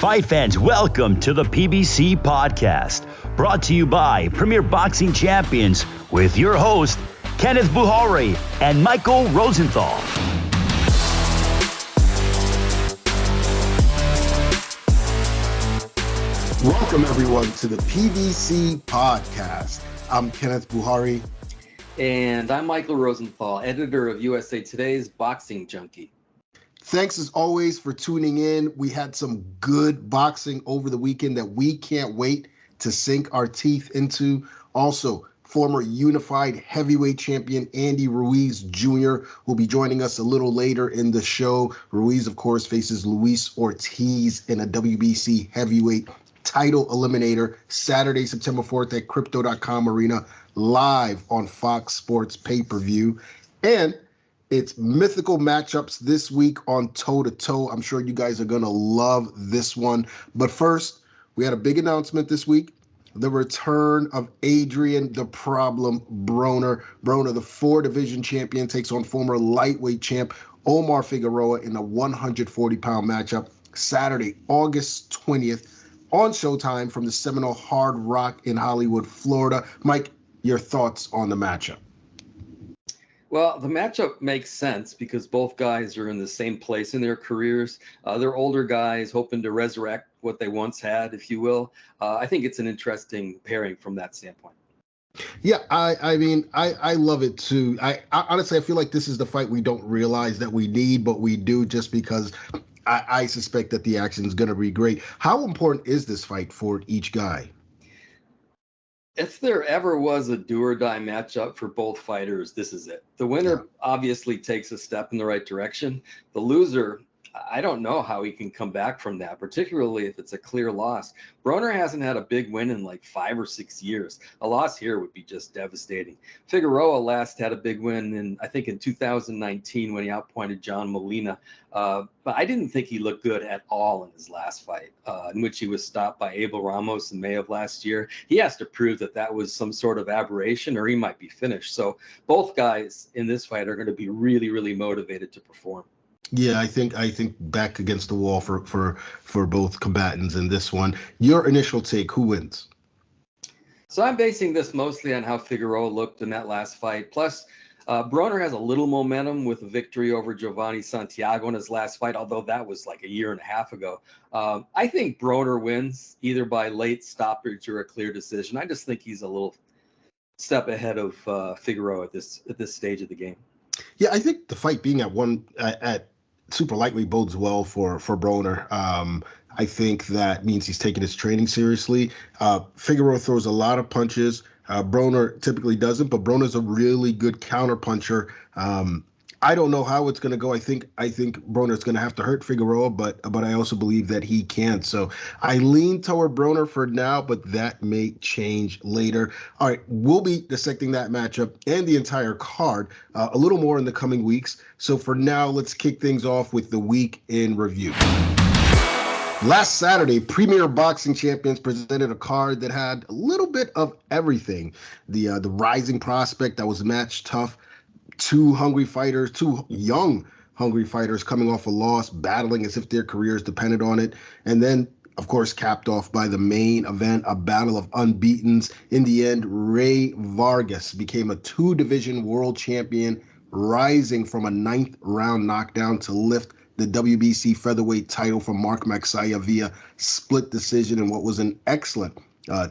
Fight fans, welcome to the PBC podcast, brought to you by Premier Boxing Champions with your host, Kenneth Buhari and Michael Rosenthal. Welcome everyone to the PBC podcast. I'm Kenneth Buhari. And I'm Michael Rosenthal, editor of USA Today's Boxing Junkie. Thanks as always for tuning in. We had some good boxing over the weekend that we can't wait to sink our teeth into. Also, former unified heavyweight champion Andy Ruiz Jr. will be joining us a little later in the show. Ruiz, of course, faces Luis Ortiz in a WBC heavyweight title eliminator Saturday, September 4th at Crypto.com Arena, live on Fox Sports pay-per-view. And it's mythical matchups this week on Toe to Toe. I'm sure you guys are going to love this one. But first, we had a big announcement this week. The return of Adrien "the Problem" Broner. Broner, the 4-division champion, takes on former lightweight champ Omar Figueroa in a 140-pound matchup Saturday, August 20th on Showtime from the Seminole Hard Rock in Hollywood, Florida. Mike, your thoughts on the matchup? Well, the matchup makes sense because both guys are in the same place in their careers. They're older guys hoping to resurrect what they once had, if you will. I think it's an interesting pairing from that standpoint. Yeah, I love it too. I honestly, I feel like this is the fight we don't realize that we need, but we do just because I suspect that the action is going to be great. How important is this fight for each guy? If there ever was a do-or-die matchup for both fighters, this is it. The winner obviously takes a step in the right direction. The loser, I don't know how he can come back from that, particularly if it's a clear loss. Broner hasn't had a big win in like 5 or 6 years. A loss here would be just devastating. Figueroa last had a big win I think in 2019 when he outpointed John Molina. But I didn't think he looked good at all in his last fight, in which he was stopped by Abel Ramos in May of last year. He has to prove that that was some sort of aberration or he might be finished. So both guys in this fight are going to be really, really motivated to perform. Yeah, I think back against the wall for both combatants in this one. Your initial take, who wins? So I'm basing this mostly on how Figueroa looked in that last fight. Plus, Broner has a little momentum with a victory over Giovanni Santiago in his last fight, although that was like a year and a half ago. I think Broner wins either by late stoppage or a clear decision. I just think he's a little step ahead of Figueroa at this stage of the game. Yeah, I think the fight being at super lightweight bodes well for Broner. I think that means he's taking his training seriously. Figueroa throws a lot of punches. Broner typically doesn't, but Broner's a really good counter puncher. I don't know how it's going to go. I think Broner's going to have to hurt Figueroa, but I also believe that he can. So I lean toward Broner for now, but that may change later. All right, we'll be dissecting that matchup and the entire card a little more in the coming weeks. So for now, let's kick things off with the week in review. Last Saturday, Premier Boxing Champions presented a card that had a little bit of everything. The rising prospect that was match tough. Two young hungry fighters coming off a loss, battling as if their careers depended on it. And then, of course, capped off by the main event, a battle of unbeatens. In the end, Vargas became a 2-division world champion, rising from a 9th round knockdown to lift the WBC featherweight title from Mark Magsayo via split decision in what was an excellent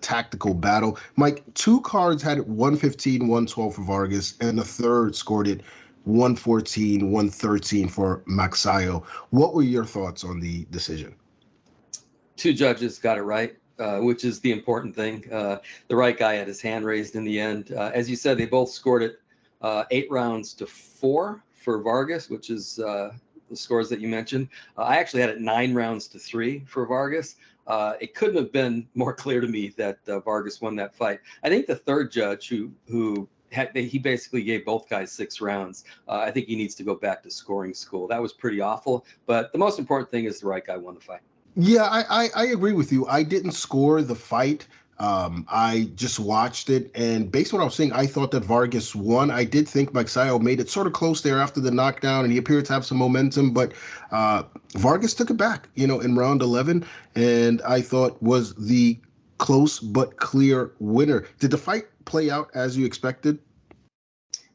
tactical battle. Mike, 2 cards had it 115, 112 for Vargas, and the third scored it 114, 113 for Magsayo. What were your thoughts on the decision? 2 judges got it right, which is the important thing. The right guy had his hand raised in the end. As you said, they both scored it 8 rounds to 4 for Vargas, which is the scores that you mentioned. I actually had it 9 rounds to 3 for Vargas. It couldn't have been more clear to me that Vargas won that fight. I think the third judge he basically gave both guys 6 rounds. I think he needs to go back to scoring school. That was pretty awful. But the most important thing is the right guy won the fight. Yeah, I agree with you. I didn't score the fight, I just watched it, and based on what I was saying, I thought that Vargas won. I did think Magsayo made it sort of close there after the knockdown, and he appeared to have some momentum, but Vargas took it back, in round 11, and I thought was the close but clear winner. Did the fight play out as you expected?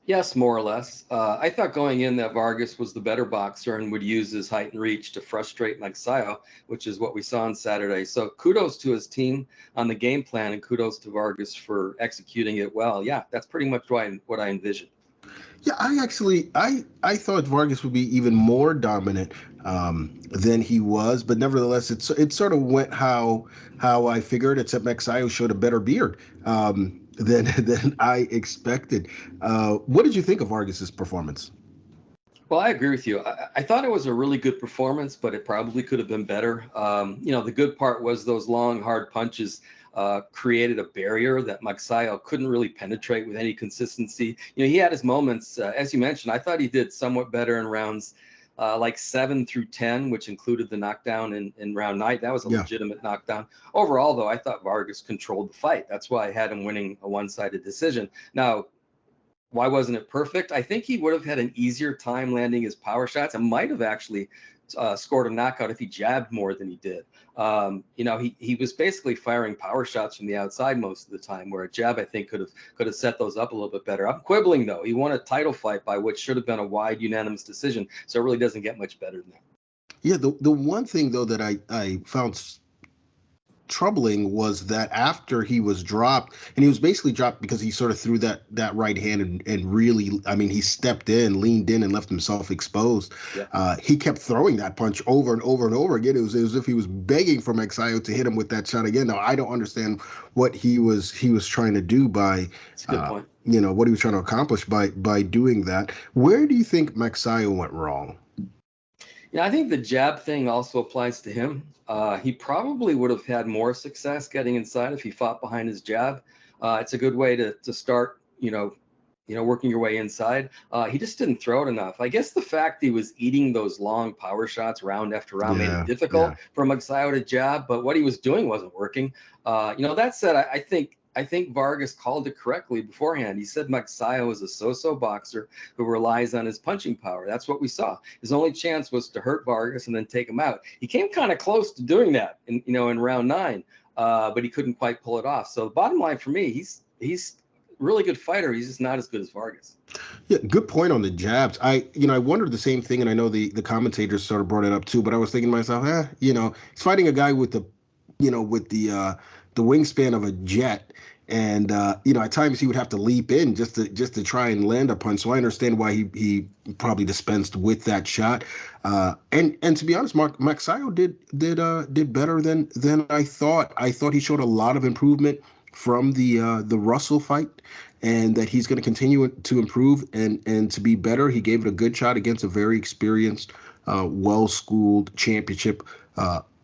Yes, more or less. I thought going in that Vargas was the better boxer and would use his height and reach to frustrate Magsayo, which is what we saw on Saturday. So kudos to his team on the game plan, and kudos to Vargas for executing it well. Yeah, that's pretty much what I envisioned. Yeah, I thought Vargas would be even more dominant than he was, but nevertheless, it sort of went how I figured. Except Magsayo showed a better beard than I expected. What did you think of Vargas's performance? Well, I agree with you. I thought it was a really good performance, but it probably could have been better. The good part was those long, hard punches created a barrier that Magsayo couldn't really penetrate with any consistency. He had his moments, as you mentioned. I thought he did somewhat better in rounds like 7 through 10, which included the knockdown in round 9. That was a legitimate knockdown. Overall, though, I thought Vargas controlled the fight. That's why I had him winning a one-sided decision. Now, why wasn't it perfect? I think he would have had an easier time landing his power shots and might have actually scored a knockout if he jabbed more than he did. He was basically firing power shots from the outside most of the time, where a jab I think could have set those up a little bit better. I'm quibbling though. He won a title fight by what should have been a wide unanimous decision, so it really doesn't get much better than that. Yeah, the one thing though that I found troubling was that after he was dropped, and he was basically dropped because he sort of threw that right hand and really, he stepped in, leaned in, and left himself exposed. Yeah. He kept throwing that punch over and over and over again. It was as if he was begging for Magsayo to hit him with that shot again. Now I don't understand what he was trying to do by That's a good point. What he was trying to accomplish by doing that. Where do you think Magsayo went wrong? Yeah, I think the jab thing also applies to him. He probably would have had more success getting inside if he fought behind his jab. It's a good way to start, working your way inside. He just didn't throw it enough. I guess the fact he was eating those long power shots round after round made it difficult for Magsayo to jab, but what he was doing wasn't working. That said, I think Vargas called it correctly beforehand. He said Magsayo is a so-so boxer who relies on his punching power. That's what we saw. His only chance was to hurt Vargas and then take him out. He came kind of close to doing that in round 9, but he couldn't quite pull it off. So the bottom line for me, he's a really good fighter. He's just not as good as Vargas. Yeah, good point on the jabs. I wondered the same thing, and I know the commentators sort of brought it up too, but I was thinking to myself, he's fighting a guy with the wingspan of a jet. And at times he would have to leap in just to try and land a punch. So I understand why he probably dispensed with that shot. And to be honest, Magsayo did better than I thought. I thought he showed a lot of improvement from the Russell fight, and that he's going to continue to improve and to be better. He gave it a good shot against a very experienced, well-schooled championship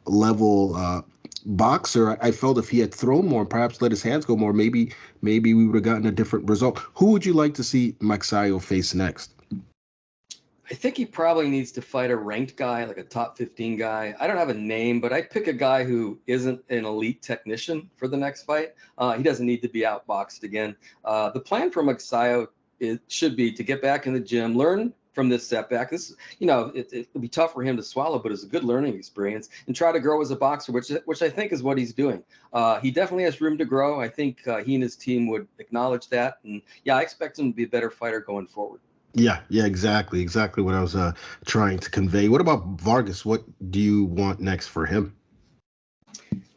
level boxer. I felt if he had thrown more, perhaps let his hands go more, maybe we would have gotten a different result. Who would you like to see Magsayo face next? I think he probably needs to fight a ranked guy, like a top 15 guy. I don't have a name, but I'd pick a guy who isn't an elite technician for the next fight. He doesn't need to be outboxed again. The plan for Magsayo should be to get back in the gym, learn from this setback. It'll be tough for him to swallow, but it's a good learning experience, and try to grow as a boxer, which I think is what he's doing. He definitely has room to grow. I think he and his team would acknowledge that. And I expect him to be a better fighter going forward. Yeah, exactly what I was trying to convey. What about Vargas? What do you want next for him?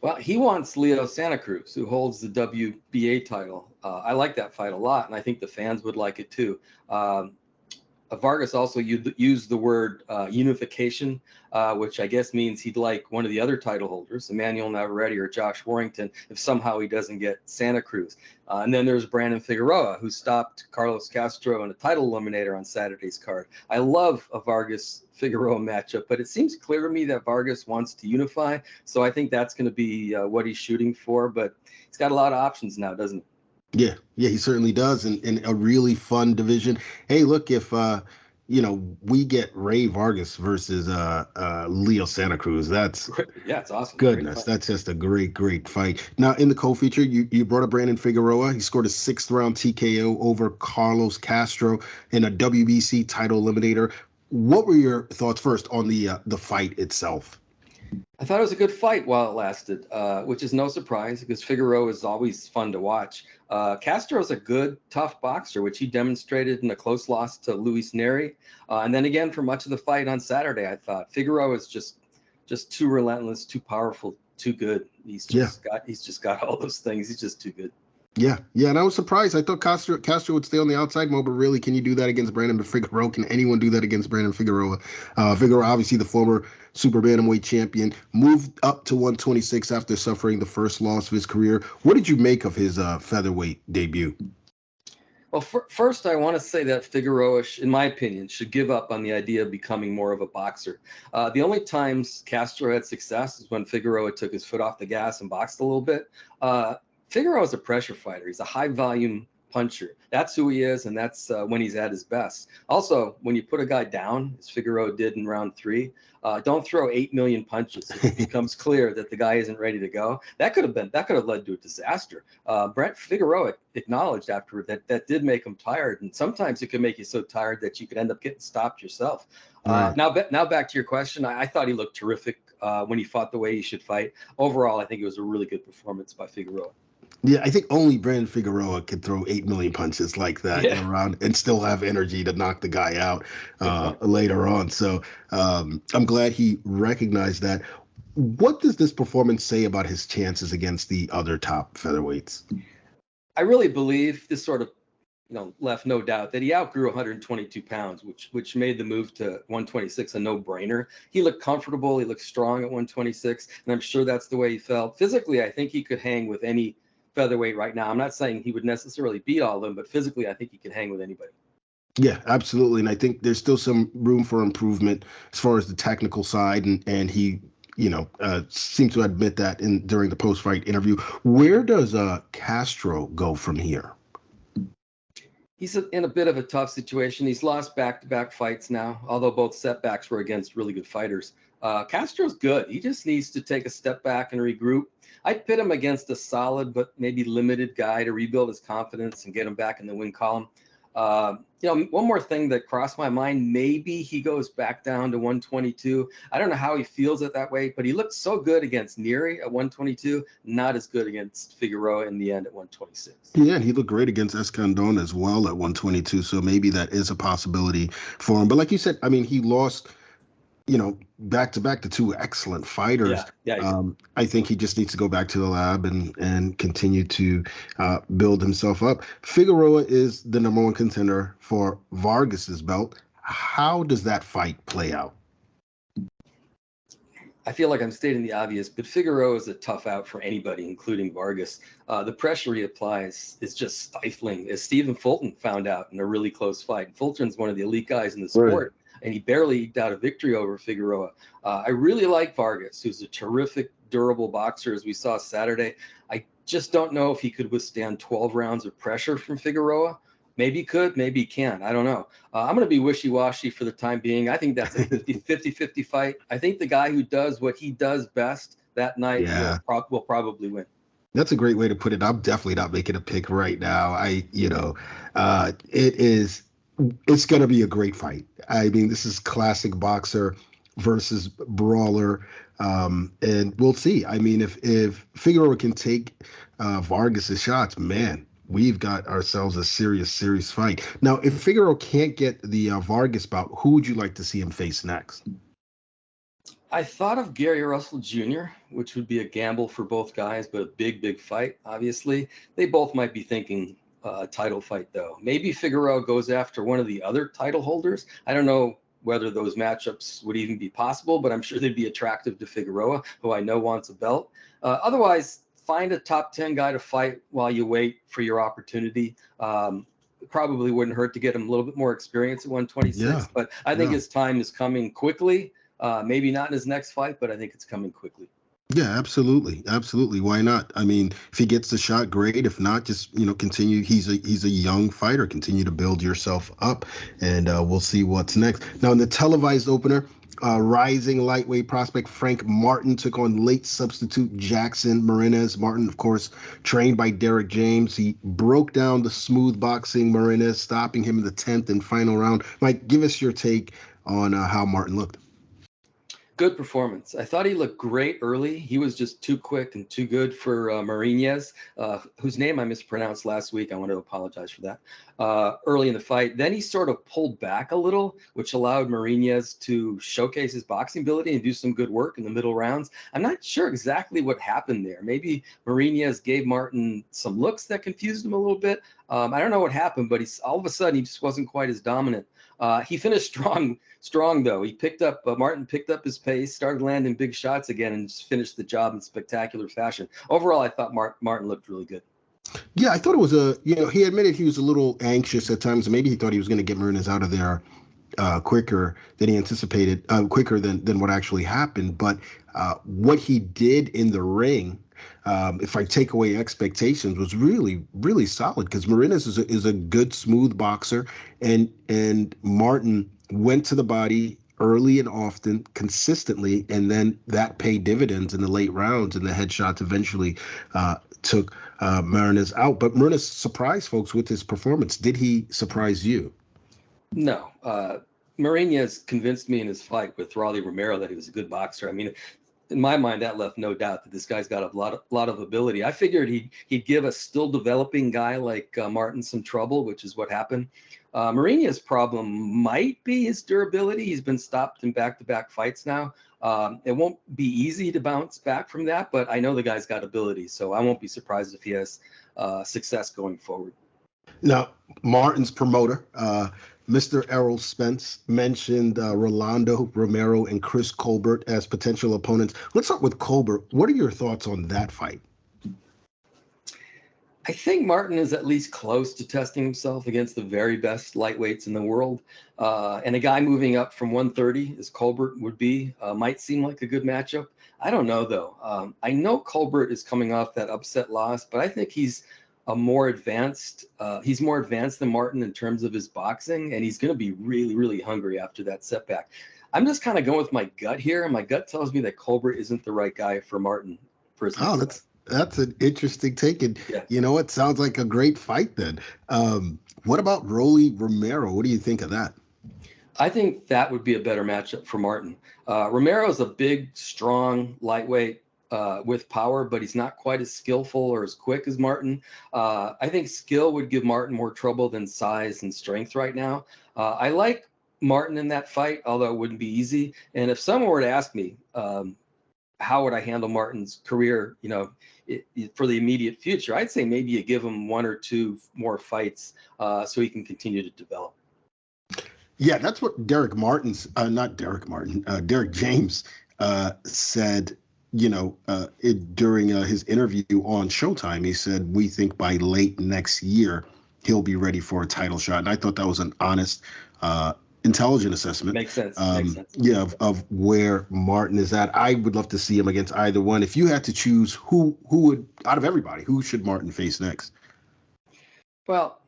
Well, he wants Leo Santa Cruz, who holds the WBA title. I like that fight a lot, and I think the fans would like it too. Vargas also used the word unification, which I guess means he'd like one of the other title holders, Emmanuel Navarrete or Josh Warrington, if somehow he doesn't get Santa Cruz. And then there's Brandon Figueroa, who stopped Carlos Castro in a title eliminator on Saturday's card. I love a Vargas-Figueroa matchup, but it seems clear to me that Vargas wants to unify, so I think that's going to be what he's shooting for. But he's got a lot of options now, doesn't he? Yeah, he certainly does, and a really fun division. Hey, look, if we get Ray Vargas versus Leo Santa Cruz. That's yeah, it's awesome. Goodness, that's just a great fight. Now, in the co-feature, you brought up Brandon Figueroa. He scored a 6th-round TKO over Carlos Castro in a WBC title eliminator. What were your thoughts first on the fight itself? I thought it was a good fight while it lasted, which is no surprise because Figueroa is always fun to watch. Castro's a good, tough boxer, which he demonstrated in a close loss to Luis Neri. And then again, for much of the fight on Saturday, I thought Figueroa is just too relentless, too powerful, too good. He's just got all those things. He's just too good. Yeah, and I was surprised. I thought Castro would stay on the outside mode, but really, can you do that against Brandon Figueroa? Can anyone do that against Brandon Figueroa? Figueroa, obviously the former super bantamweight champion, moved up to 126 after suffering the first loss of his career. What did you make of his featherweight debut? Well, first, I want to say that Figueroa, in my opinion, should give up on the idea of becoming more of a boxer. The only times Castro had success is when Figueroa took his foot off the gas and boxed a little bit. Figueroa is a pressure fighter. He's a high-volume puncher. That's who he is, and that's when he's at his best. Also, when you put a guy down, as Figueroa did in round 3, don't throw 8 million punches if it becomes clear that the guy isn't ready to go. That could have led to a disaster. Brent Figueroa acknowledged afterward that did make him tired, and sometimes it could make you so tired that you could end up getting stopped yourself. Now back to your question. I thought he looked terrific when he fought the way he should fight. Overall, I think it was a really good performance by Figueroa. Yeah, I think only Brandon Figueroa could throw 8 million punches like that around and still have energy to knock the guy out later on. So I'm glad he recognized that. What does this performance say about his chances against the other top featherweights? I really believe this sort of left no doubt that he outgrew 122 pounds, which made the move to 126 a no-brainer. He looked comfortable. He looked strong at 126, and I'm sure that's the way he felt. Physically, I think he could hang with any featherweight right now. I'm not saying he would necessarily beat all of them, but physically, I think he could hang with anybody. Yeah, absolutely. And I think there's still some room for improvement as far as the technical side. And he, seemed to admit that during the post-fight interview. Where does Castro go from here? He's in a bit of a tough situation. He's lost back-to-back fights now, although both setbacks were against really good fighters. Castro's good. He just needs to take a step back and regroup. I'd pit him against a solid but maybe limited guy to rebuild his confidence and get him back in the win column. One more thing that crossed my mind, maybe he goes back down to 122. I don't know how he feels it that way, but he looked so good against Neri at 122, not as good against Figueroa in the end at 126. Yeah, and he looked great against Escandon as well at 122, so maybe that is a possibility for him. But like you said, I mean, he lost back-to-back to 2 excellent fighters. I think he just needs to go back to the lab and continue to build himself up. Figueroa is the number 1 contender for Vargas's belt. How does that fight play out? I feel like I'm stating the obvious, but Figueroa is a tough out for anybody, including Vargas. The pressure he applies is just stifling, as Stephen Fulton found out in a really close fight. Fulton's one of the elite guys in the sport. Right. And he barely eked out a victory over Figueroa. I really like Vargas, who's a terrific, durable boxer, as we saw Saturday. I just don't know if he could withstand 12 rounds of pressure from Figueroa. Maybe he could, maybe he can't. I don't know. I'm going to be wishy-washy for the time being. I think that's a 50-50 fight. I think the guy who does what he does best that night will probably win. That's a great way to put it. I'm definitely not making a pick right now. It's going to be a great fight. I mean, this is classic boxer versus brawler, and we'll see. I mean, if Figueroa can take Vargas's shots, man, we've got ourselves a serious fight. Now, if Figueroa can't get the Vargas bout, who would you like to see him face next? I thought of Gary Russell Jr., which would be a gamble for both guys, but a big fight, obviously. They both might be thinking title fight, though. Maybe Figueroa goes after one of the other title holders. I don't know whether those matchups would even be possible, but I'm sure they'd be attractive to Figueroa, who I know wants a belt. Otherwise, find a top 10 guy to fight while you wait for your opportunity. Probably wouldn't hurt to get him a little bit more experience at 126, but I think his time is coming quickly. Maybe not in his next fight, but I think it's coming quickly. Yeah, absolutely, absolutely. Why not? I mean, if he gets the shot, great. If not, just continue. He's a young fighter. Continue to build yourself up, and we'll see what's next. Now, in the televised opener, rising lightweight prospect Frank Martin took on late substitute Jackson Marinez. Martin, of course, trained by Derek James. He broke down the smooth boxing Marinez, stopping him in the 10th and final round. Mike, give us your take on how Martin looked. Good performance. I thought he looked great early. He was just too quick and too good for Marinez, whose name I mispronounced last week. I want to apologize for that. Early in the fight, then he sort of pulled back a little, which allowed Marinez to showcase his boxing ability and do some good work in the middle rounds. I'm not sure exactly what happened there. Maybe Marinez gave Martin some looks that confused him a little bit. I don't know what happened, but all of a sudden he just wasn't quite as dominant. He finished strong though. Martin picked up his pace, started landing big shots again, and just finished the job in spectacular fashion. Overall, I thought Martin looked really good. Yeah, I thought it was he admitted he was a little anxious at times. Maybe he thought he was going to get Marinez out of there quicker than he anticipated, quicker than what actually happened. But what he did in the ring, if I take away expectations, was really, really solid, because Marinez is a good, smooth boxer, and Martin went to the body early and often, consistently, and then that paid dividends in the late rounds, and the headshots eventually took Marinez out. But Marinez surprised folks with his performance. Did he surprise you? No. Marinez convinced me in his fight with Rolly Romero that he was a good boxer. I mean, in my mind, that left no doubt that this guy's got a lot of ability. I figured he'd give a still developing guy like Martin some trouble, which is what happened. Marinez's problem might be his durability. He's been stopped in back-to-back fights now. It won't be easy to bounce back from that, but I know the guy's got ability, so I won't be surprised if he has success going forward. Now, Martin's promoter, Mr. Errol Spence, mentioned Rolando Romero and Chris Colbert as potential opponents. Let's start with Colbert. What are your thoughts on that fight? I think Martin is at least close to testing himself against the very best lightweights in the world. And a guy moving up from 130, as Colbert would be, might seem like a good matchup. I don't know, though. I know Colbert is coming off that upset loss, but I think he's more advanced than Martin in terms of his boxing, and he's going to be really, really hungry after that setback. I'm just kind of going with my gut here, and my gut tells me that Colbert isn't the right guy for Martin. That's an interesting take, and yeah. You know what? Sounds like a great fight then. What about Rolly Romero? What do you think of that? I think that would be a better matchup for Martin. Romero is a big, strong lightweight with power, but he's not quite as skillful or as quick as Martin. I think skill would give Martin more trouble than size and strength right now. I like Martin in that fight, although it wouldn't be easy. And if someone were to ask me, how would I handle Martin's career, for the immediate future, I'd say maybe you give him one or two more fights so he can continue to develop. Yeah, that's what Derek James said, during his interview on Showtime. He said, we think by late next year, he'll be ready for a title shot. And I thought that was an honest, intelligent assessment. Makes sense. Yeah, of where Martin is at. I would love to see him against either one. If you had to choose who would, out of everybody, who should Martin face next? Well,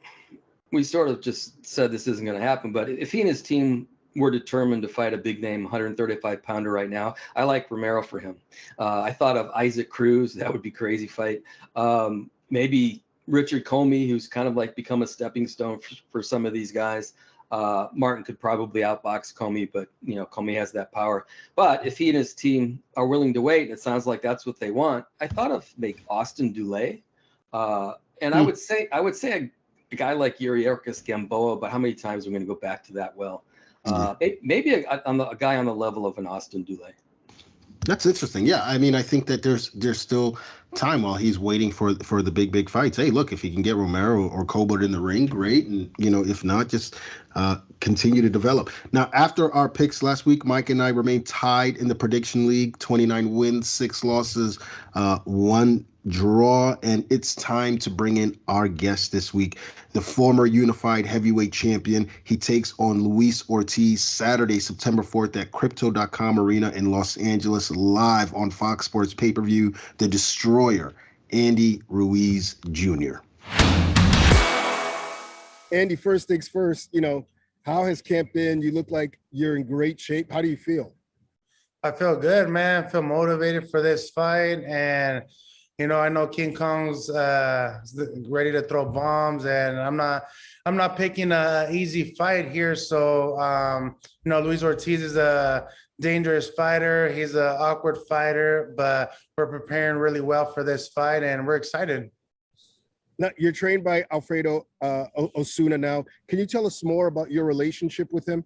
we sort of just said this isn't going to happen, but if he and his team were determined to fight a big name 135 pounder right now, I like Romero for him. I thought of Isaac Cruz. That would be a crazy fight. Maybe Richard Comey, who's kind of like become a stepping stone for some of these guys. Martin could probably outbox Comey, but Comey has that power. But if he and his team are willing to wait, and it sounds like that's what they want, I thought of Austin Dulé. And I would say a guy like Yuriorkis Gamboa, but how many times are we going to go back to that well? Maybe a guy on the level of an Austin Dulé. That's interesting. Yeah, I mean, I think that there's still time while he's waiting for the big fights. Hey, look, if he can get Romero or Colbert in the ring, great. And, if not, just continue to develop. Now, after our picks last week, Mike and I remained tied in the prediction league, 29 wins, 6 losses, 1 draw. And it's time to bring in our guest this week, the former unified heavyweight champion. He takes on Luis Ortiz Saturday, September 4th at Crypto.com Arena in Los Angeles, live on Fox Sports pay-per-view. The Destroyer, Andy Ruiz Jr. Andy, first things first, how has camp been? You look like you're in great shape. How do you feel? I feel good, man. I feel motivated for this fight. And, I know King Kong's ready to throw bombs, and I'm not picking an easy fight here. So, Luis Ortiz is a dangerous fighter. He's an awkward fighter, but we're preparing really well for this fight, and we're excited. Now, you're trained by Alfredo Osuna now. Can you tell us more about your relationship with him?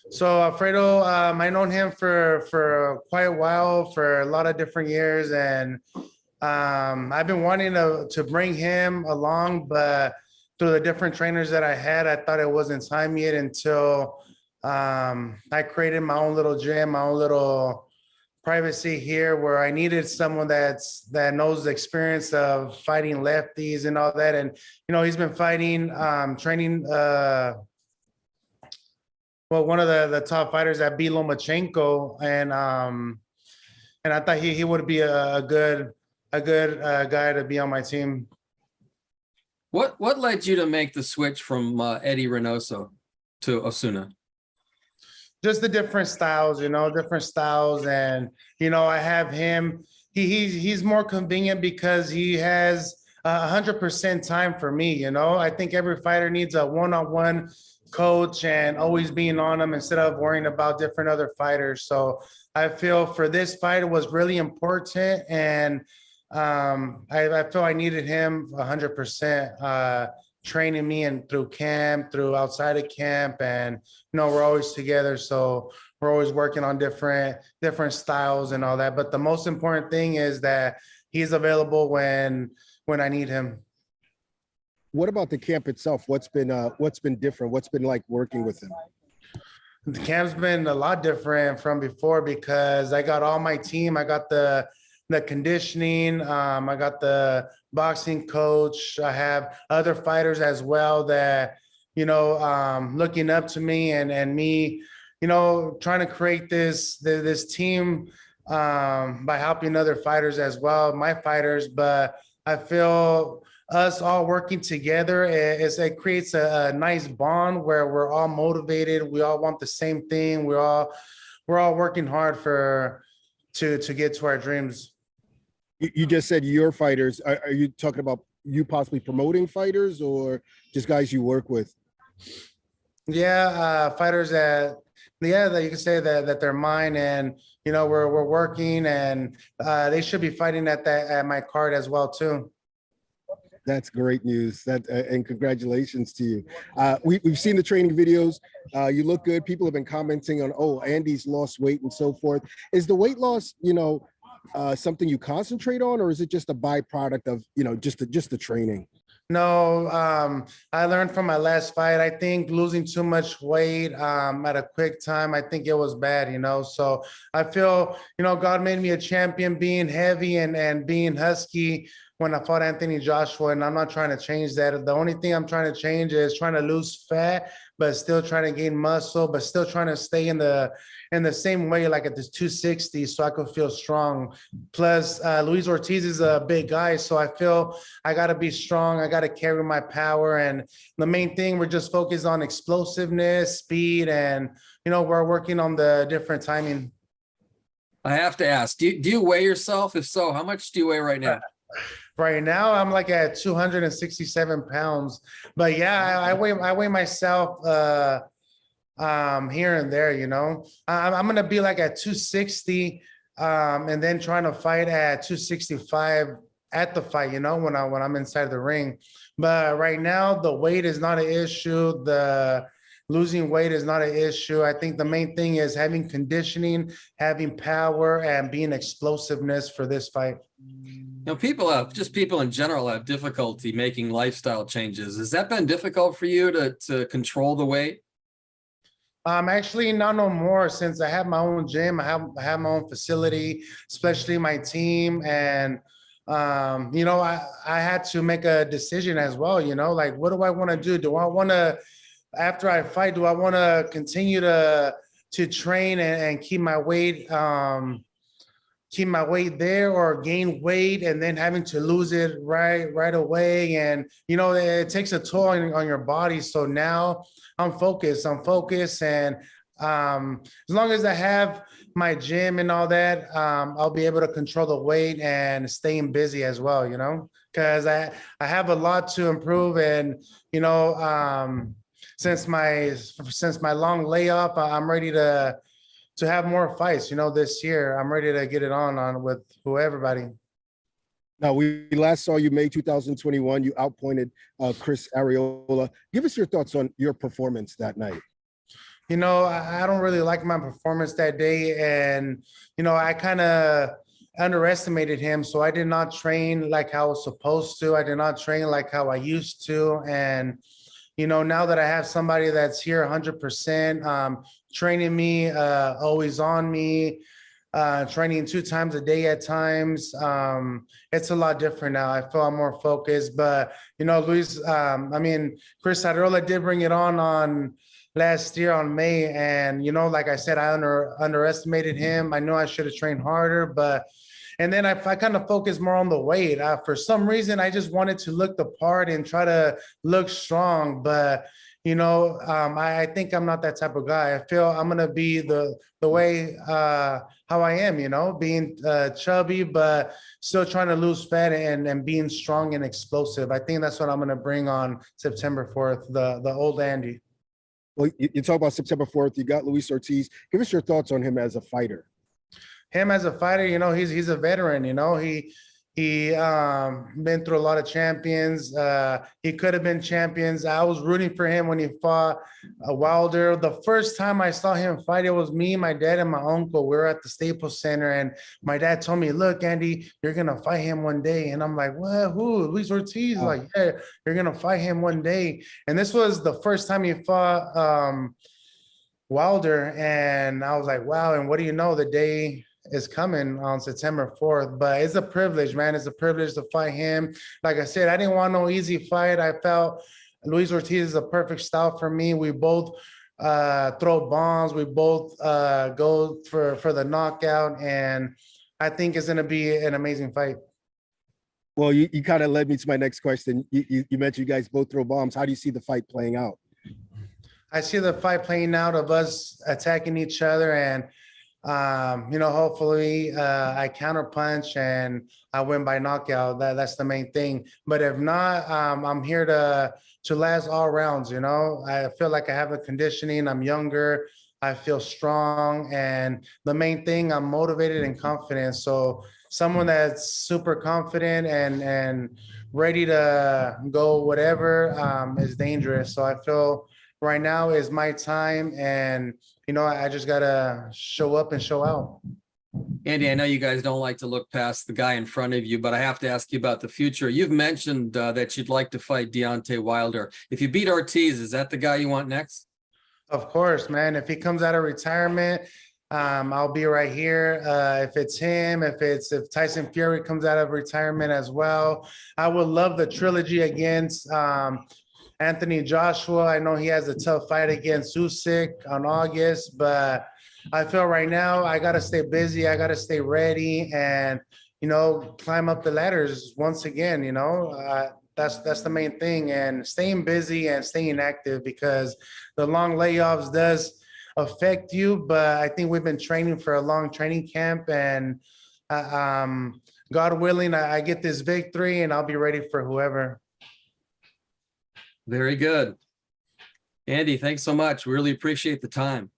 So Alfredo, I known him for quite a while, for a lot of different years, and I've been wanting to bring him along, but through the different trainers that I had, I thought it wasn't time yet until I created my own little gym, my own little privacy here, where I needed someone that knows the experience of fighting lefties and all that. And he's been fighting, training. One of the top fighters that beat Lomachenko, and I thought he would be a good guy to be on my team. What led you to make the switch from Eddie Reynoso to Osuna? Just the different styles, and I have him. He's more convenient because he has 100% time for me. I think every fighter needs a one-on-one coach and always being on them instead of worrying about different other fighters. So I feel for this fight it was really important, and I feel I needed him 100%. Training me and through camp, through outside of camp, and we're always together, so we're always working on different styles and all that. But the most important thing is that he's available when I need him. What about the camp itself? What's been different? What's been like working with him? The camp's been a lot different from before because I got all my team. I got the conditioning. I got the boxing coach. I have other fighters as well that, looking up to me and me, trying to create this team by helping other fighters as well, my fighters. But I feel us all working together, it creates a nice bond where we're all motivated. We all want the same thing. We're all working hard to get to our dreams. You just said your fighters. Are you talking about you possibly promoting fighters or just guys you work with? Yeah, fighters that you can say that they're mine, and we're working, and they should be fighting at my card as well too. That's great news. And congratulations to you. We've seen the training videos. You look good. People have been commenting on, Andy's lost weight and so forth. Is the weight loss, something you concentrate on, or is it just a byproduct of just the training? No, I learned from my last fight. I think losing too much weight at a quick time, I think it was bad, so I feel God made me a champion being heavy and being husky when I fought Anthony Joshua, and I'm not trying to change that. The only thing I'm trying to change is trying to lose fat, but still trying to gain muscle, but still trying to stay in the same way, like at this 260, so I could feel strong. Plus, Luis Ortiz is a big guy, so I feel I got to be strong. I got to carry my power. And the main thing, we're just focused on explosiveness, speed, and, we're working on the different timing. I have to ask, do you weigh yourself? If so, how much do you weigh right now? Right now, I'm like at 267 pounds, but yeah, I weigh myself here and there. I'm gonna be like at 260, and then trying to fight at 265 at the fight. When I'm inside the ring. But right now, the weight is not an issue. The losing weight is not an issue. I think the main thing is having conditioning, having power, and being explosiveness for this fight. People in general have difficulty making lifestyle changes. Has that been difficult for you to control the weight? Actually, not no more, since I have my own gym. I have my own facility, especially my team. And, I had to make a decision as well, like, what do I want to do? Do I want to, after I fight, do I want to continue to train and keep my weight, there, or gain weight and then having to lose it right away? And, it takes a toll on your body. So now I'm focused. And as long as I have my gym and all that, I'll be able to control the weight and staying busy as well, because I have a lot to improve. And, since my long layoff, I'm ready to have more fights, this year. I'm ready to get it on with everybody. Now, we last saw you May 2021. You outpointed Chris Arreola. Give us your thoughts on your performance that night. I don't really like my performance that day. And, I kind of underestimated him. So I did not train like how I was supposed to. I did not train like how I used to. And, now that I have somebody that's here 100%, training me, always on me, training 2 times a day at times, it's a lot different now. I feel I'm more focused. But, Luis, Chris Arreola did bring it on last year on May. And, like I said, I underestimated him. I know I should have trained harder, and then I kind of focused more on the weight. For some reason, I just wanted to look the part and try to look strong. But, I think I'm not that type of guy. I feel I'm going to be the way how I am, being chubby, but still trying to lose fat and being strong and explosive. I think that's what I'm going to bring on September 4th, the old Andy. Well, you talk about September 4th. You got Luis Ortiz. Give us your thoughts on him as a fighter. Him as a fighter, he's a veteran. He been through a lot of champions. He could have been champions. I was rooting for him when he fought Wilder. The first time I saw him fight, it was me, my dad, and my uncle. We were at the Staples Center, and my dad told me, "Look, Andy, you're gonna fight him one day." And I'm like, "What? Who? Luis Ortiz?" Oh. Like, "Yeah, you're gonna fight him one day." And this was the first time he fought Wilder, and I was like, "Wow!" And what do you know? The day is coming on September 4th. But it's a privilege, man. It's a privilege to fight him. Like I said, I didn't want no easy fight. I felt Luis Ortiz is a perfect style for me. We both throw bombs. We both go for the knockout. And I think it's going to be an amazing fight. Well, you kind of led me to my next question. You mentioned you guys both throw bombs. How do you see the fight playing out? I see the fight playing out of us attacking each other, and hopefully I counterpunch and I win by knockout. That's the main thing. But if not, I'm here to last all rounds. I feel like I have the conditioning. I'm younger. I feel strong. And the main thing, I'm motivated and confident. So someone that's super confident and ready to go whatever is dangerous. So I feel right now is my time, and I just gotta show up and show out. Andy, I know you guys don't like to look past the guy in front of you, but I have to ask you about the future. You've mentioned that you'd like to fight Deontay Wilder. If you beat Ortiz, is that the guy you want next? Of course, man. If he comes out of retirement, I'll be right here. If it's him, if Tyson Fury comes out of retirement as well, I would love the trilogy against Anthony Joshua. I know he has a tough fight against Usyk on August, but I feel right now I got to stay busy. I got to stay ready and, climb up the ladders once again. That's the main thing, and staying busy and staying active, because the long layoffs does affect you. But I think we've been training for a long training camp, and God willing, I get this victory and I'll be ready for whoever. Very good. Andy, thanks so much. We really appreciate the time.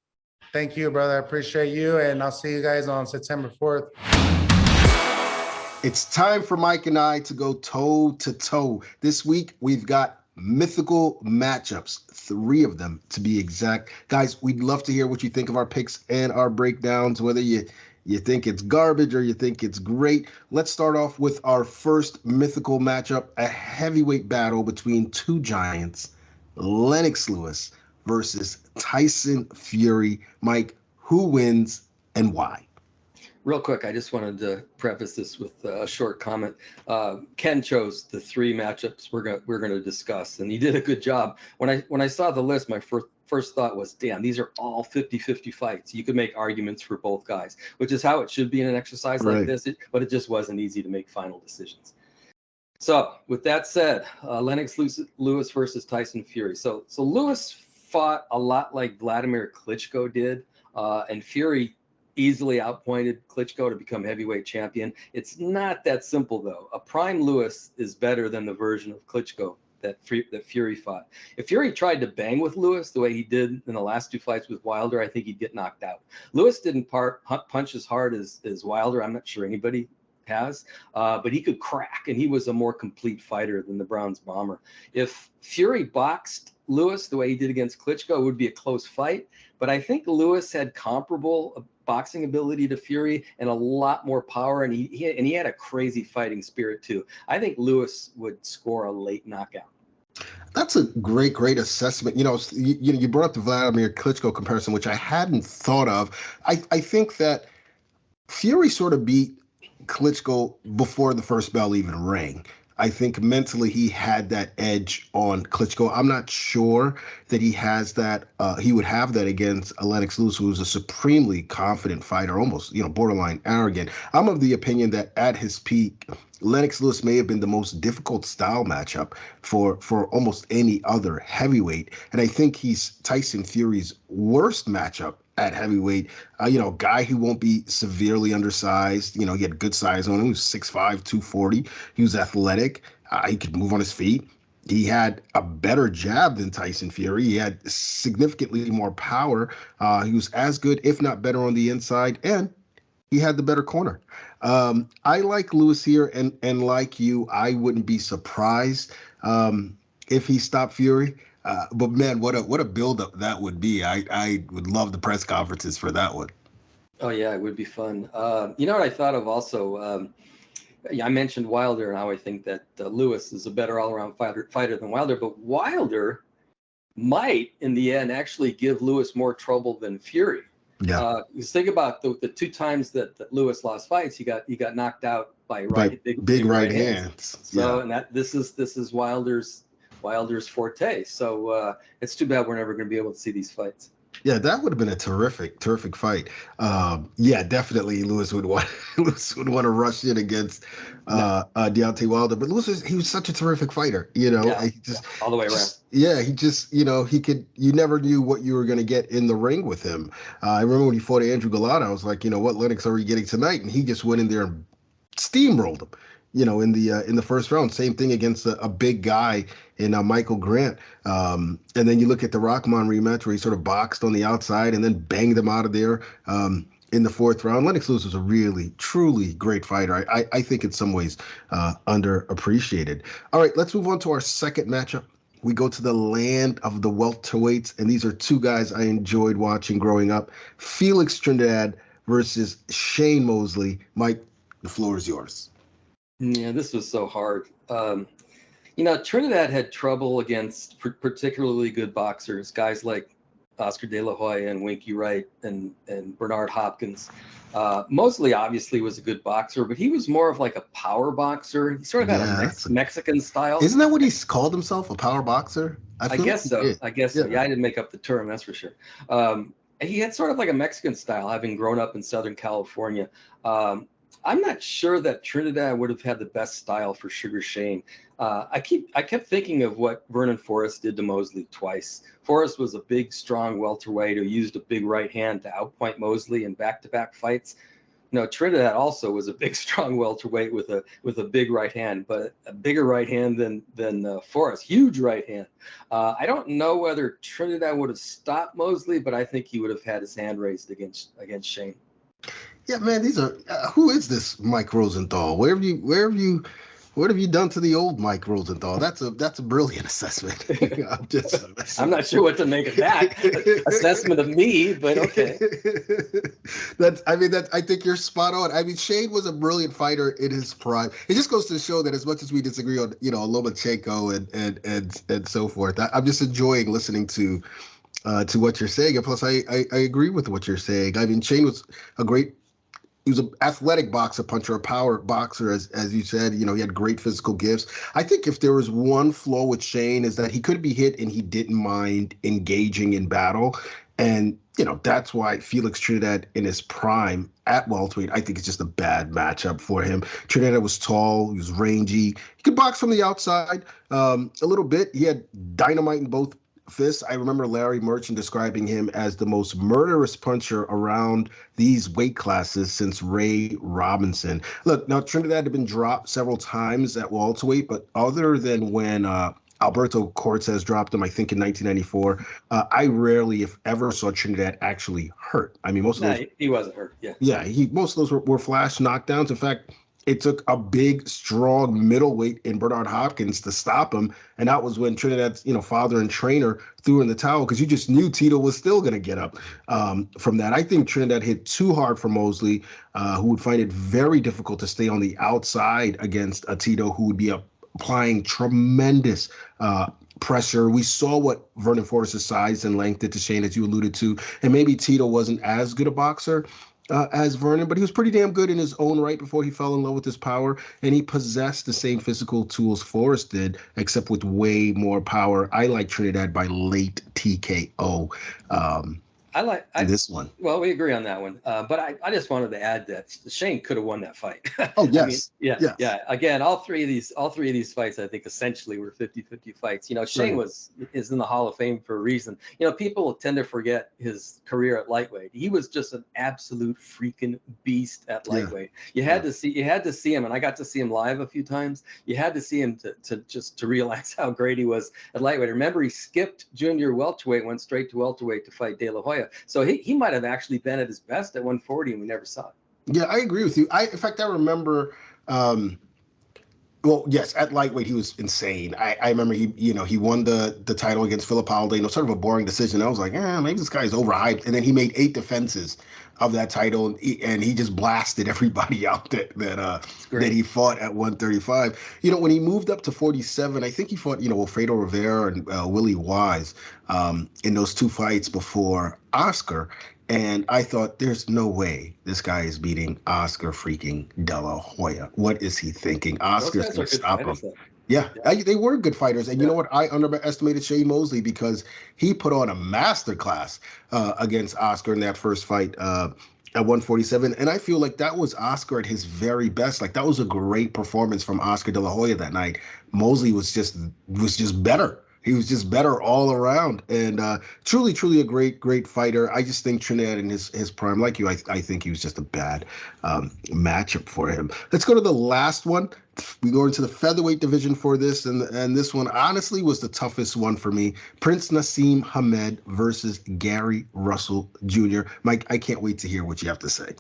Thank you, brother. I appreciate you, and I'll see you guys on September 4th. It's time for Mike and I to go toe to toe. This week, we've got mythical matchups, 3 of them to be exact. Guys, we'd love to hear what you think of our picks and our breakdowns, whether you you think it's garbage, or you think it's great. Let's start off with our first mythical matchup, a heavyweight battle between two giants, Lennox Lewis versus Tyson Fury. Mike, who wins and why? Real quick, I just wanted to preface this with a short comment. Ken chose the three matchups we're going to discuss, and he did a good job. When I saw the list, my first thought was, damn, these are all 50-50 fights. You could make arguments for both guys, which is how it should be in an exercise like this, but it just wasn't easy to make final decisions. So with that said, Lennox Lewis versus Tyson Fury. So Lewis fought a lot like Vladimir Klitschko did, and Fury easily outpointed Klitschko to become heavyweight champion. It's not that simple, though. A prime Lewis is better than the version of Klitschko that Fury fought. If Fury tried to bang with Lewis the way he did in the last two fights with Wilder, I think he'd get knocked out. Lewis didn't punch as hard as Wilder. I'm not sure anybody has, but he could crack, and he was a more complete fighter than the Browns bomber. If Fury boxed Lewis the way he did against Klitschko, it would be a close fight, but I think Lewis had comparable boxing ability to Fury and a lot more power, and he had a crazy fighting spirit too. I think Lewis would score a late knockout. That's a great assessment. You brought up the Vladimir Klitschko comparison, which I hadn't thought of. I think that Fury sort of beat Klitschko before the first bell even rang. I think mentally he had that edge on Klitschko. I'm not sure that he has that. He would have that against Lennox Lewis, who's a supremely confident fighter, almost borderline arrogant. I'm of the opinion that at his peak, Lennox Lewis may have been the most difficult style matchup for almost any other heavyweight, and I think he's Tyson Fury's worst matchup at heavyweight. Guy who won't be severely undersized. He had good size on him. He was 6'5", 240. He was athletic. He could move on his feet. He had a better jab than Tyson Fury. He had significantly more power. He was as good, if not better, on the inside, and he had the better corner. I like Lewis here, and like you, I wouldn't be surprised if he stopped Fury. But man, what a buildup that would be. I would love the press conferences for that one. Oh yeah, it would be fun. You know what I thought of also? I mentioned Wilder and how I think that Lewis is a better all-around fighter than Wilder, but Wilder might, in the end, actually give Lewis more trouble than Fury. Yeah. You think about the two times that Lewis lost fights, he got knocked out by big right hands. So and this is Wilder's forte. So it's too bad we're never going to be able to see these fights. Yeah, that would have been a terrific fight. Yeah, definitely Lewis would want to rush in against Deontay Wilder. But Lewis he was such a terrific fighter, all the way around. He could. You never knew what you were going to get in the ring with him. I remember when he fought Andrew Galata, I was like, what Lennox are we getting tonight? And he just went in there and steamrolled him. In the first round. Same thing against a big guy in Michael Grant. And then you look at the Rahman rematch where he sort of boxed on the outside and then banged them out of there in the fourth round. Lennox Lewis was a really, truly great fighter. I think in some ways underappreciated. All right, let's move on to our second matchup. We go to the land of the welterweights, and these are two guys I enjoyed watching growing up. Felix Trinidad versus Shane Mosley. Mike, the floor is yours. Yeah, this was so hard. Trinidad had trouble against particularly good boxers, guys like Oscar De La Hoya and Winky Wright and Bernard Hopkins. Mosley obviously was a good boxer, but he was more of like a power boxer. He sort of had a Mexican style. Isn't that what he called himself, a power boxer? I guess so. Yeah. Yeah, I didn't make up the term, that's for sure. He had sort of like a Mexican style, having grown up in Southern California. I'm not sure that Trinidad would have had the best style for Sugar Shane. I kept thinking of what Vernon Forrest did to Mosley twice. Forrest was a big, strong welterweight who used a big right hand to outpoint Mosley in back-to-back fights. Trinidad also was a big, strong welterweight with a big right hand, but a bigger right hand than Forrest. Huge right hand. I don't know whether Trinidad would have stopped Mosley, but I think he would have had his hand raised against Shane. Yeah, man, these are who is this Mike Rosenthal? Where have you What have you done to the old Mike Rosenthal? That's a brilliant assessment. I'm not sure what to make of that assessment of me, but okay. I think you're spot on. I mean, Shane was a brilliant fighter in his prime. It just goes to show that as much as we disagree on, Lomachenko and so forth, I'm just enjoying listening to what you're saying. And plus, I agree with what you're saying. I mean, Shane was he was an athletic boxer, puncher, a power boxer, as you said. He had great physical gifts. I think if there was one flaw with Shane is that he could be hit and he didn't mind engaging in battle. And, that's why Felix Trinidad in his prime at welterweight, I think it's just a bad matchup for him. Trinidad was tall, he was rangy. He could box from the outside a little bit. He had dynamite in both fists. I remember Larry Merchant describing him as the most murderous puncher around these weight classes since Ray Robinson. Look, now Trinidad had been dropped several times at welterweight, but other than when Alberto Cortez dropped him, I think in 1994, I rarely, if ever, saw Trinidad actually hurt. I mean, he wasn't hurt. Yeah. Yeah, most of those were flash knockdowns. In fact, it took a big, strong middleweight in Bernard Hopkins to stop him. And that was when Trinidad's, father and trainer threw in the towel because you just knew Tito was still going to get up from that. I think Trinidad hit too hard for Mosley, who would find it very difficult to stay on the outside against a Tito who would be applying tremendous pressure. We saw what Vernon Forrest's size and length did to Shane, as you alluded to. And maybe Tito wasn't as good a boxer as Vernon, but he was pretty damn good in his own right before he fell in love with his power, and he possessed the same physical tools Forrest did, except with way more power. I like Trinidad by late TKO. This one. Well, we agree on that one. But I just wanted to add that Shane could have won that fight. Oh, yes. Yeah. Again, all three of these fights, I think, essentially were 50-50 fights. Shane is in the Hall of Fame for a reason. People tend to forget his career at lightweight. He was just an absolute freaking beast at lightweight. You had to see him, and I got to see him live a few times. You had to see him to realize how great he was at lightweight. Remember, he skipped junior welterweight, went straight to welterweight to fight De La Hoya. So he might have actually been at his best at 140, and we never saw it. Yeah, I agree with you. In fact, I remember, yes, at lightweight, he was insane. I remember he won the title against Philip Holiday, sort of a boring decision. I was like, maybe this guy's overhyped. And then he made 8 defenses of that title, and he just blasted everybody out that he fought at 135. When he moved up to 47, I think he fought, Wilfredo Rivera and Willie Wise in those 2 fights before Oscar. And I thought, there's no way this guy is beating Oscar freaking De La Hoya. What is he thinking? Oscar's going to stop him. Yeah, they were good fighters. And you know what? I underestimated Shane Mosley because he put on a masterclass against Oscar in that first fight at 147. And I feel like that was Oscar at his very best. Like, that was a great performance from Oscar De La Hoya that night. Mosley was just better. He was just better all around, and truly, truly a great fighter. I just think Trinidad in his prime, like you, I think he was just a bad matchup for him. Let's go to the last one. We go into the featherweight division for this, and this one honestly was the toughest one for me. Prince Naseem Hamed versus Gary Russell Jr. Mike, I can't wait to hear what you have to say.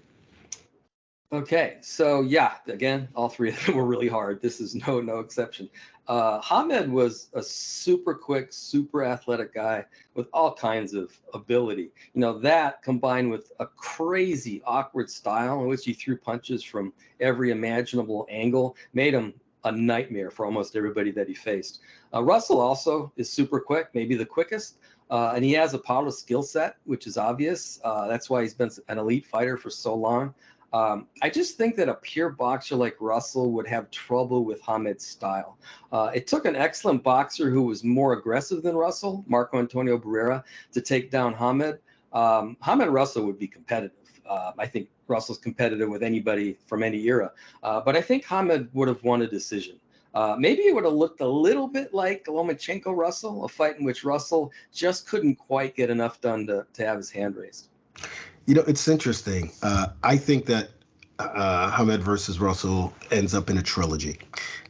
Okay, so yeah, again, all three of them were really hard. This is no exception. Hamed was a super quick, super athletic guy with all kinds of ability. That combined with a crazy, awkward style in which he threw punches from every imaginable angle made him a nightmare for almost everybody that he faced. Russell also is super quick, maybe the quickest. And he has a power skill set, which is obvious. That's why he's been an elite fighter for so long. I just think that a pure boxer like Russell would have trouble with Hamed's style. It took an excellent boxer who was more aggressive than Russell, Marco Antonio Barrera, to take down Hamed. Hamed Russell would be competitive. I think Russell's competitive with anybody from any era. But I think Hamed would have won a decision. Maybe it would have looked a little bit like Lomachenko Russell, a fight in which Russell just couldn't quite get enough done to have his hand raised. It's interesting. I think that Hamed versus Russell ends up in a trilogy.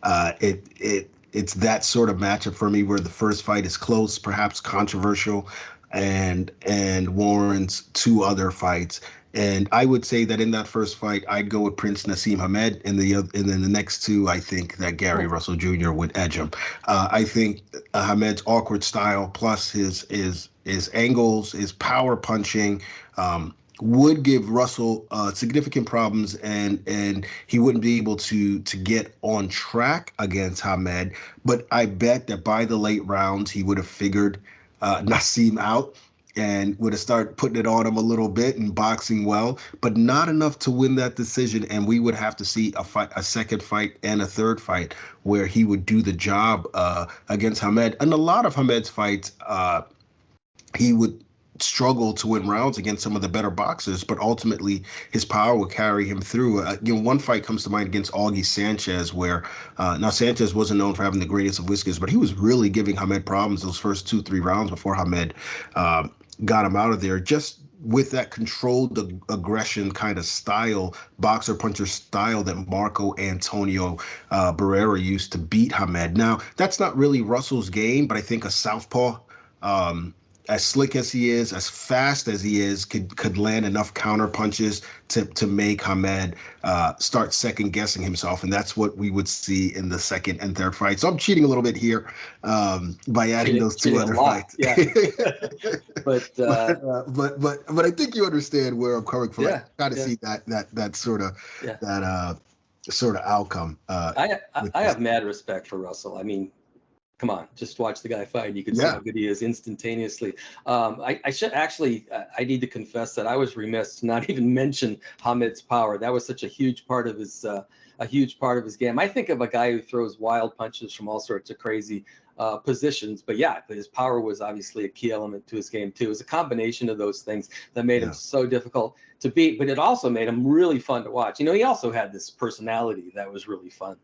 It's that sort of matchup for me where the first fight is close, perhaps controversial, and Warren's 2 other fights. And I would say that in that first fight, I'd go with Prince Naseem Hamed, and then the next 2, I think that Gary Russell Jr. would edge him. I think Hamed's awkward style plus his angles, his power punching, would give Russell significant problems, and he wouldn't be able to get on track against Hamed. But I bet that by the late rounds, he would have figured Naseem out and would have started putting it on him a little bit and boxing well, but not enough to win that decision. And we would have to see a second fight and a third fight where he would do the job against Hamed. And a lot of Hamed's fights, he would struggle to win rounds against some of the better boxers, but ultimately his power would carry him through. One fight comes to mind against Augie Sanchez, where now Sanchez wasn't known for having the greatest of whiskers, but he was really giving Hamed problems those first 2-3 rounds before Hamed got him out of there, just with that controlled aggression kind of style, boxer puncher style that Marco Antonio Barrera used to beat Hamed. Now, that's not really Russell's game, but I think a southpaw, as slick as he is, as fast as he is, could land enough counter punches to make Hamed start second guessing himself, and that's what we would see in the second and third fight. So I'm cheating a little bit here by adding those 2 other fights. Yeah. but I think you understand where I'm coming from. Yeah, I got to see that sort of outcome. I have mad respect for Russell. I mean, come on, just watch the guy fight. You can see how good he is instantaneously. I should actually, I need to confess that I was remiss to not even mention Hamed's power. That was such a huge part of his game. I think of a guy who throws wild punches from all sorts of crazy positions, but his power was obviously a key element to his game too. It was a combination of those things that made him so difficult to beat, but it also made him really fun to watch. You know, he also had this personality that was really fun.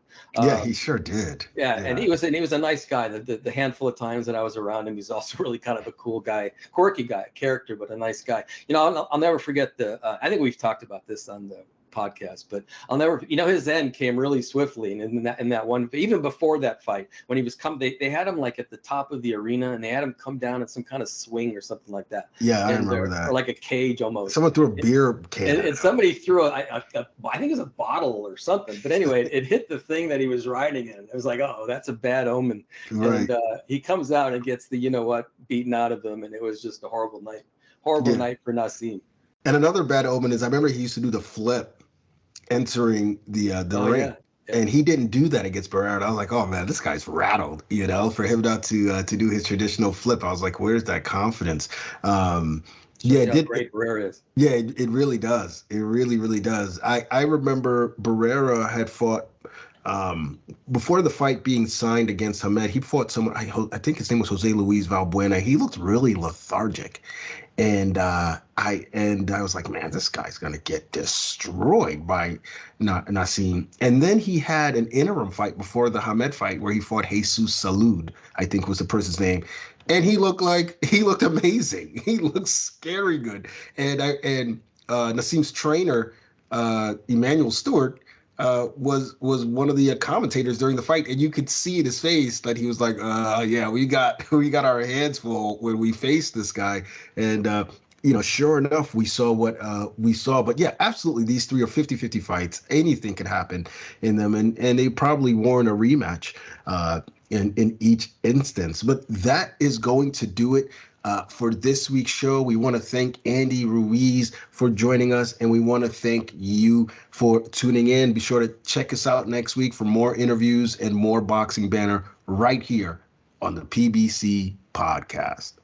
He sure did. And he was a nice guy. The handful of times that I was around him, he's also really kind of a cool guy, quirky guy, character, but a nice guy. You know, I'll never forget I think we've talked about this on the podcast, but I'll never, his end came really swiftly. And in that one, even before that fight, when he was they had him like at the top of the arena, and they had him come down at some kind of swing or something like that. Yeah, I remember that. Or like a cage almost. Someone threw a beer can. And somebody threw I think it was a bottle or something. But anyway, it hit the thing that he was riding in. It was like, oh, that's a bad omen. Right. And he comes out and gets the beaten out of him, and it was just a horrible night. Night for Naseem. And another bad omen is I remember he used to do the flip entering the ring. Yeah. And he didn't do that against Barrera. And I was like, oh man, this guy's rattled, for him not to do his traditional flip. I was like, where's that confidence? Great Barrera is. Yeah, it really does. It really, really does. I remember Barrera had fought before the fight being signed against Hamed. He fought someone, I think his name was Jose Luis Valbuena. He looked really lethargic. And I was like, man, this guy's going to get destroyed by Naseem. And then he had an interim fight before the Hamed fight where he fought Jesus Salud, I think was the person's name. And he looked amazing. He looked scary good. And Naseem's trainer, Emmanuel Stewart, was one of the commentators during the fight, and you could see in his face that he was like, we got our hands full when we faced this guy. And sure enough, we saw what we saw. But yeah, absolutely, these 3 are 50-50 fights. Anything could happen in them, and they probably warrant a rematch in each instance. But that is going to do it for this week's show. We want to thank Andy Ruiz for joining us, and we want to thank you for tuning in. Be sure to check us out next week for more interviews and more Boxing Banner right here on the PBC podcast.